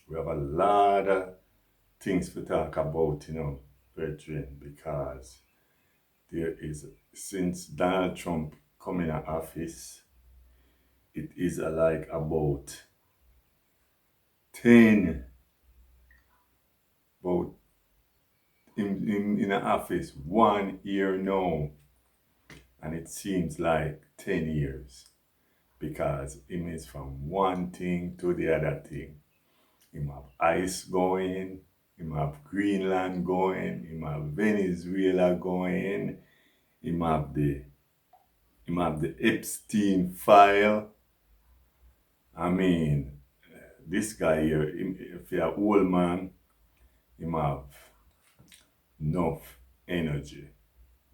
We have a lot of things to talk about, brethren, because there is, since Donald Trump come in office, it is like about 10, about in the office 1 year now, and it seems like 10 years because it is from one thing to the other thing. Him have ice going, him have Greenland going, him have Venezuela going, him have the him have the Epstein file. I mean, this guy here, if you're an old man, him have enough energy,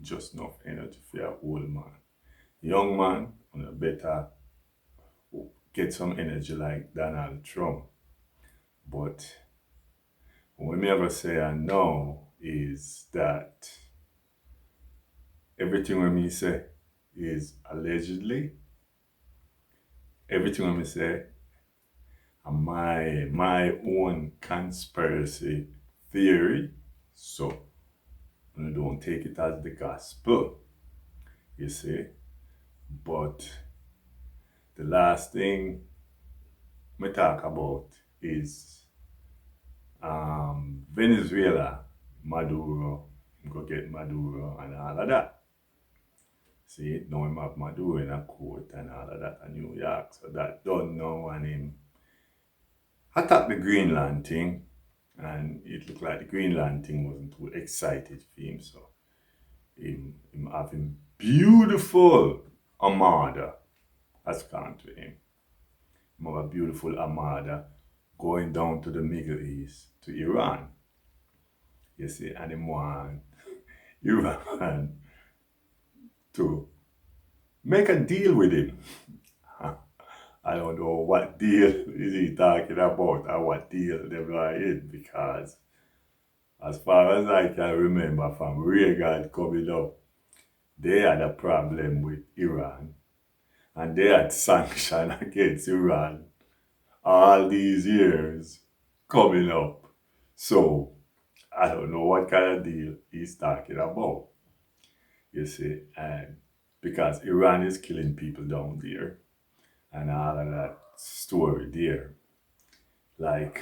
just enough energy for your old man. Young man, you better get some energy like Donald Trump. But what me ever say I know is that everything when me say is allegedly. Everything when me say and my own conspiracy theory. So you don't take it as the gospel, you see. But the last thing we talk about is Venezuela, Maduro, go get Maduro and all of that. See, now him have Maduro in a court and all of that in New York. So that done now and him attack the Greenland thing. And it looked like the Greenland thing wasn't too excited for him. So him having beautiful armada has come to him. Him have a beautiful armada going down to the Middle East, to Iran. You see, and him want Iran to make a deal with him. I don't know what deal is he talking about or what deal they are in because as far as I can remember from Reagan coming up, they had a problem with Iran and they had sanctions against Iran all these years coming up. So I don't know what kind of deal he's talking about. You see, and because Iran is killing people down there and all of that story there. Like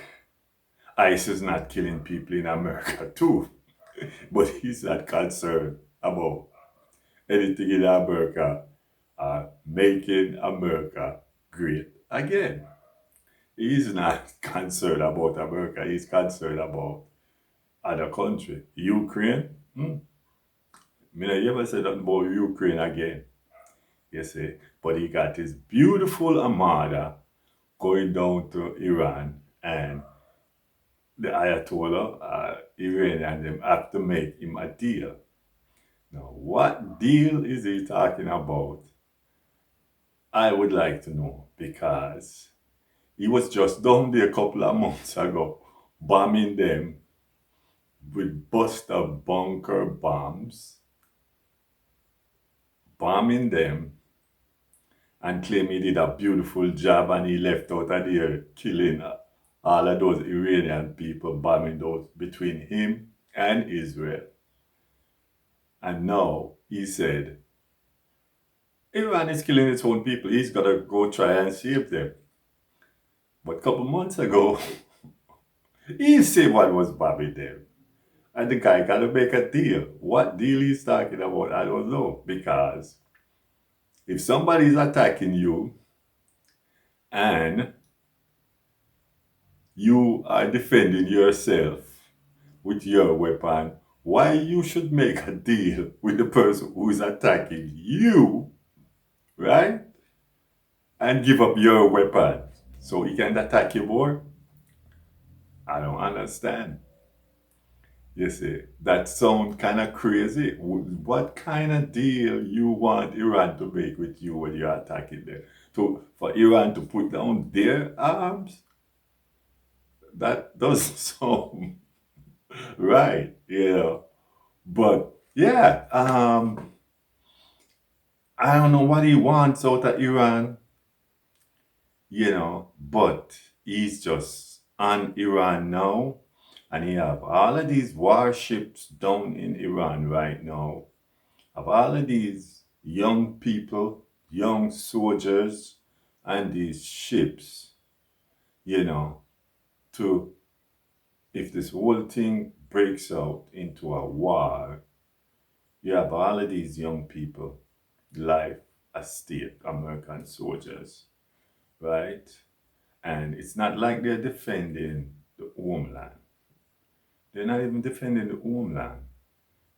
ICE is not killing people in America too, but he's not concerned about anything in America making America great again. He's not concerned about America. He's concerned about other country. Ukraine. Me no ever said nothing about Ukraine again. You see, but he got his beautiful armada going down to Iran and the Ayatollah, Iranian, them have to make him a deal. Now, what deal is he talking about? I would like to know because he was just down there a couple of months ago bombing them with Buster bunker bombs, bombing them and claim he did a beautiful job and he left out of there killing all of those Iranian people, bombing those between him and Israel. And now he said, Iran is killing its own people. He's got to go try and save them. But a couple months ago, he said what was bombing them. And the guy got to make a deal. What deal he's talking about, I don't know. Because if somebody's attacking you and you are defending yourself with your weapon, why you should make a deal with the person who is attacking you, right? And give up your weapon so he can attack you more? I don't understand. You see, that sound kind of crazy. What kind of deal you want Iran to make with you when you're attacking them? For Iran to put down their arms? That doesn't sound right, But yeah, I don't know what he wants out of Iran, but he's just on Iran now, and you have all of these warships down in Iran right now, of all of these young people, young soldiers, and these ships, you know, to, if this whole thing breaks out into a war, you have all of these young people, life at stake, American soldiers, right? And it's not like they're defending the homeland. They're not even defending the homeland.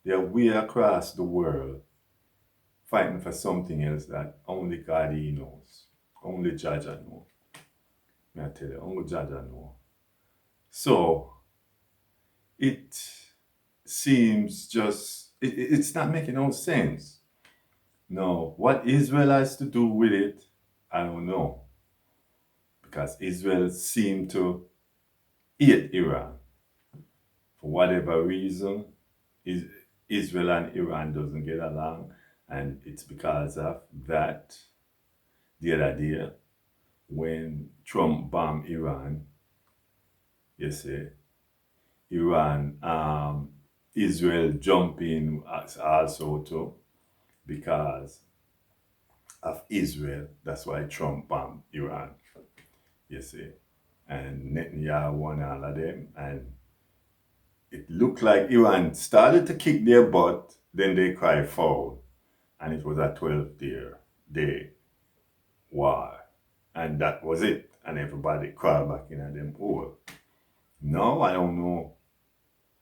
They're way across the world fighting for something else that only God He knows. Only Jaja know. May I tell you, only Jaja know. So it seems just, it's not making no sense. No, what Israel has to do with it, I don't know. Because Israel seemed to hate Iran. For whatever reason, Israel and Iran doesn't get along. And it's because of that the other day when Trump bombed Iran, you see, Iran, Israel jumped in also too because of Israel. That's why Trump bombed Iran, you see. And Netanyahu won all of them. And it looked like Iran started to kick their butt, then they cried foul. And it was a 12-day war. And that was it. And everybody crawled back in at them hole. Now I don't know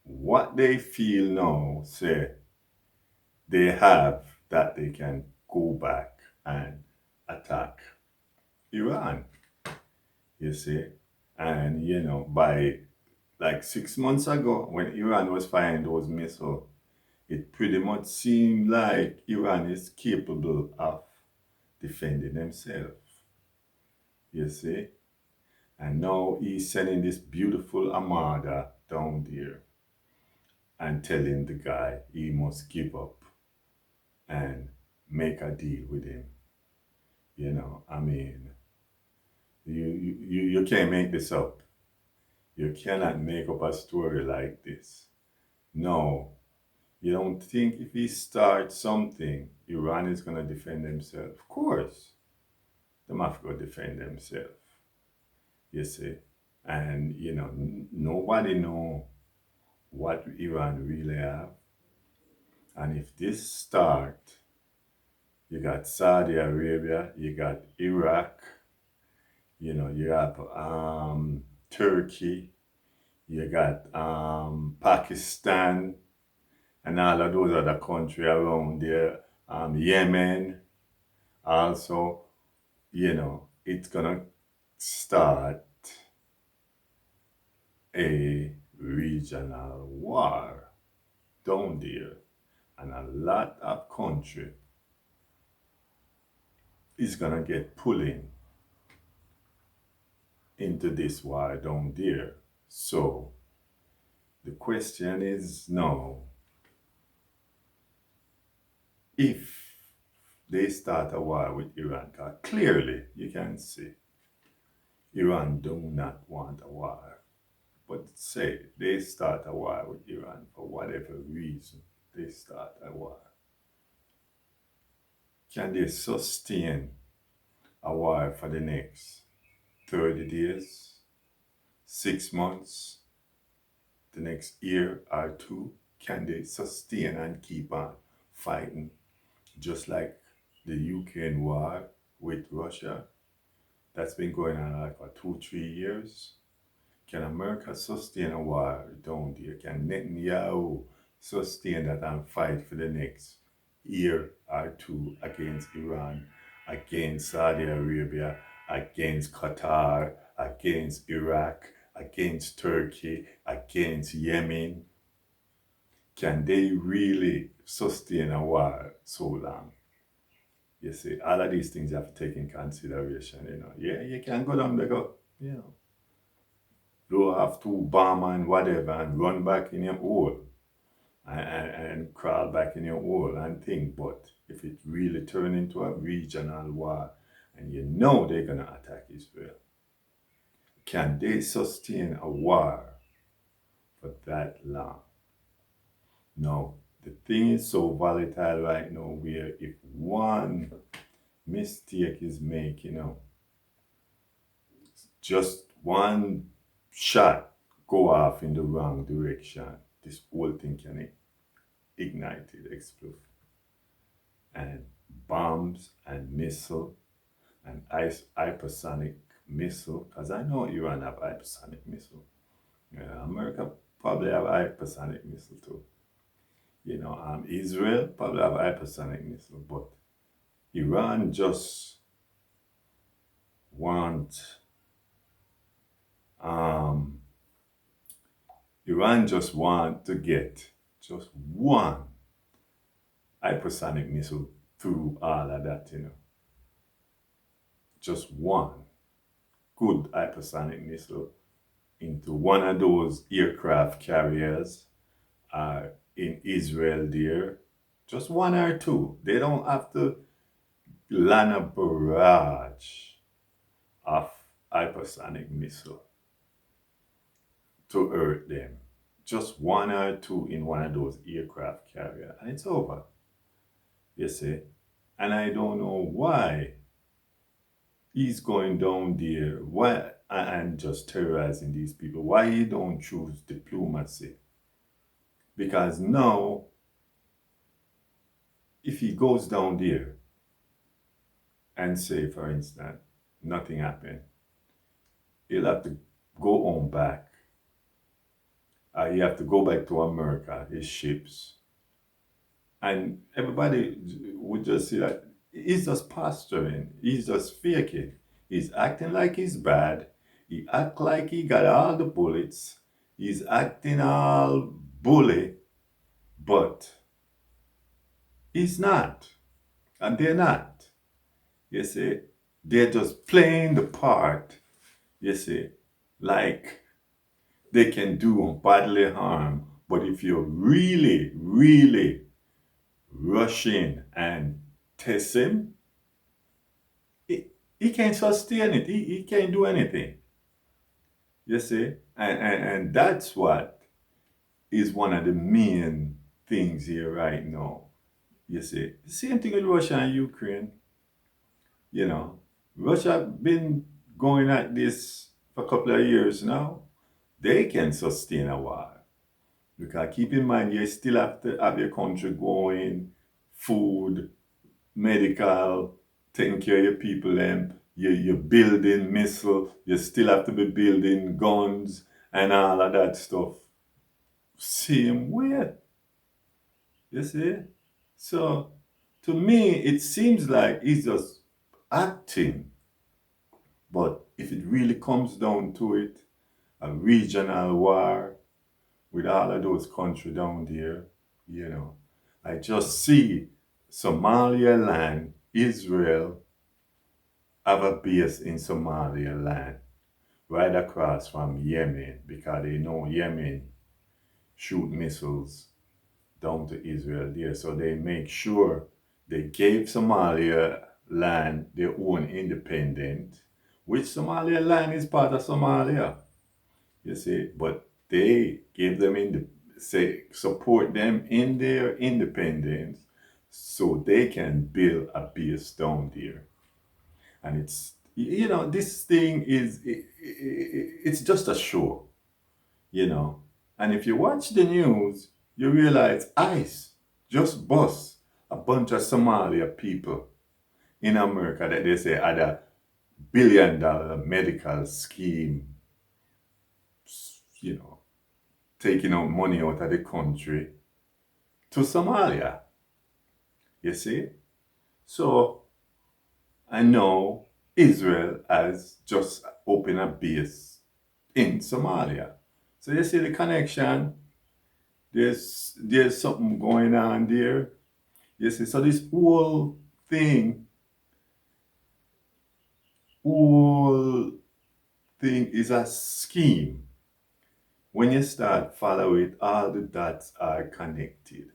what they feel now, say they have that they can go back and attack Iran. You see? And you know, by like 6 months ago, when Iran was firing those missiles, it pretty much seemed like Iran is capable of defending themselves. You see? And now he's sending this beautiful armada down there and telling the guy he must give up and make a deal with him. You know, I mean, you can't make this up. You cannot make up a story like this. No, you don't think if he starts something, Iran is going to defend themselves? Of course, they have to defend themselves. You see? And, you know, nobody know what Iran really have. And if this start, you got Saudi Arabia, you got Iraq, you know, you have Turkey, you got Pakistan, and all of those other countries around there, Yemen also, you know, it's gonna start a regional war down there. And a lot of country is gonna get pulling into this war down there. So the question is now, if they start a war with Iran, because clearly you can see Iran do not want a war. But say they start a war with Iran for whatever reason, they start a war. Can they sustain a war for the next 30 days, 6 months, the next year or two? Can they sustain and keep on fighting just like the Ukraine war with Russia? That's been going on like for 2, 3 years. Can America sustain a war down there? Can Netanyahu sustain that and fight for the next year or two against Iran, against Saudi Arabia, against Qatar, against Iraq, against Turkey, against Yemen? Can they really sustain a war so long? You see, all of these things you have to take in consideration, you know. Yeah, you can go down the go, you know, blow off 2 bomb and whatever and run back in your hole and crawl back in your hole and think. But if it really turn into a regional war and you know they're going to attack Israel, can they sustain a war for that long? No, the thing is so volatile right now where if one mistake is made, just one shot go off in the wrong direction, this whole thing can ignite it, explode. And bombs and missile and hypersonic missile, because I know Iran have hypersonic missile. Yeah, America probably have hypersonic missile too. Israel probably have hypersonic missile, but Iran just want um Iran just want to get just one hypersonic missile through all of that. Just one good hypersonic missile into one of those aircraft carriers in Israel there. Just one or two. They don't have to land a barrage of hypersonic missile to hurt them. Just one or two in one of those aircraft carrier and it's over. You see? And I don't know why he's going down there why and just terrorizing these people. Why he don't choose diplomacy? Because now, if he goes down there and say, for instance, nothing happened, he'll have to go on back. He have to go back to America, his ships. And everybody would just see that he's just posturing. He's just faking. He's acting like he's bad. He act like he got all the bullets. He's acting all bully, but he's not. And they're not. You see? They're just playing the part, you see, like they can do bodily harm. But if you're really, really rush in and test him, he can't sustain it. He can't do anything. You see? And that's what is one of the main things here right now. You see? The same thing with Russia and Ukraine. Russia been going at this for a couple of years now. They can sustain a war. Because keep in mind, you still have to have your country going, food, medical, taking care of your people, you're building missile, you still have to be building guns and all of that stuff. Same way. You see? So, to me, it seems like he's just acting. But if it really comes down to it, a regional war with all of those countries down there, I just see Somaliland, Israel have a base in Somaliland right across from Yemen because they know Yemen shoot missiles down to Israel there. So they make sure they gave Somalia land their own independence, which Somalia land is part of Somalia, you see, but they give them support them in their independence so they can build a base down there. And this thing it's just a show, and if you watch the news you realize ICE just bust a bunch of Somalia people in America that they say had a $1 billion medical scheme, you know taking out money out of the country to Somalia. You see? So, I know Israel has just opened a base in Somalia. So you see the connection? There's something going on there. You see, so this whole thing is a scheme. When you start following it, all the dots are connected.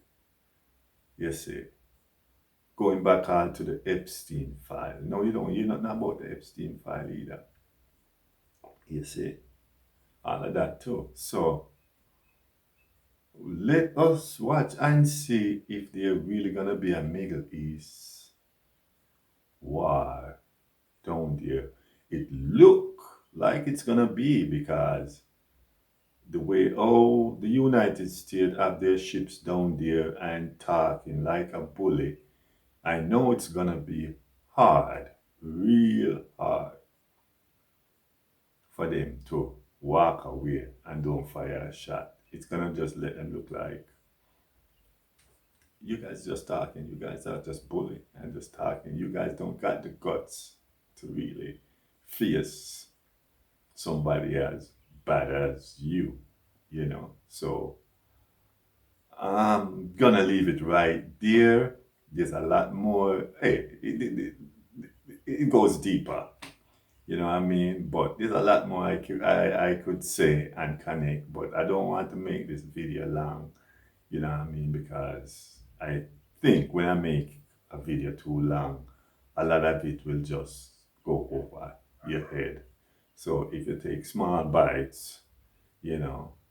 You see, going back on to the Epstein file. No, you don't. You not know about the Epstein file either. You see, all of that too. So let us watch and see if there really gonna be a Middle East war down there. It look like it's gonna be because the way the United States have their ships down there and talking like a bully, I know it's gonna be hard, real hard for them to walk away and don't fire a shot. It's gonna just let them look like you guys just talking, you guys are just bullying and just talking. You guys don't got the guts to really face somebody as bad as you know. So I'm gonna leave it right there. There's a lot more. Hey, it goes deeper. You know what I mean? But there's a lot more I could say and connect, but I don't want to make this video long. You know what I mean? Because I think when I make a video too long, a lot of it will just go over your head. So if you take small bites, you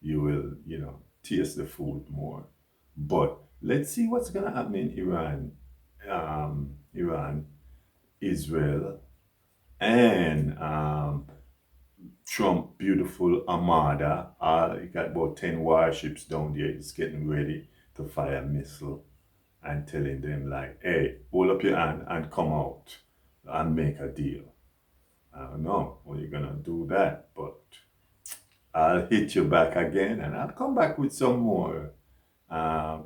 will, taste the food more. But let's see what's gonna happen in Iran, Israel, and Trump beautiful armada. He got about 10 warships down there. He's getting ready to fire a missile and telling them like, hey, hold up your hand and come out and make a deal. I don't know when you're gonna do that, but I'll hit you back again and I'll come back with some more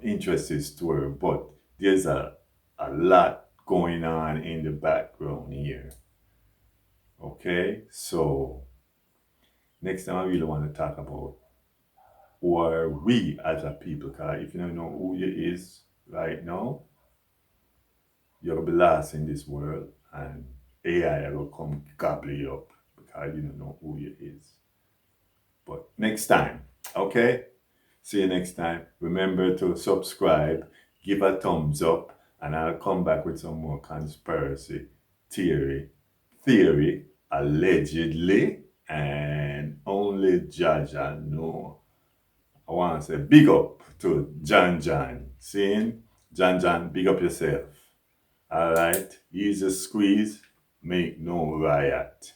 interesting story. But there's a lot going on in the background here. Okay, so next time I really want to talk about who are we as a people. Because if you don't know who you is right now, you're gonna be lost in this world and AI will come gobble you up because you don't know who you is. But next time, okay? See you next time. Remember to subscribe, give a thumbs up, and I'll come back with some more conspiracy theory, allegedly, and only Jaja know. I want to say big up to John. Seeing John, big up yourself. All right, easy squeeze, make no riot.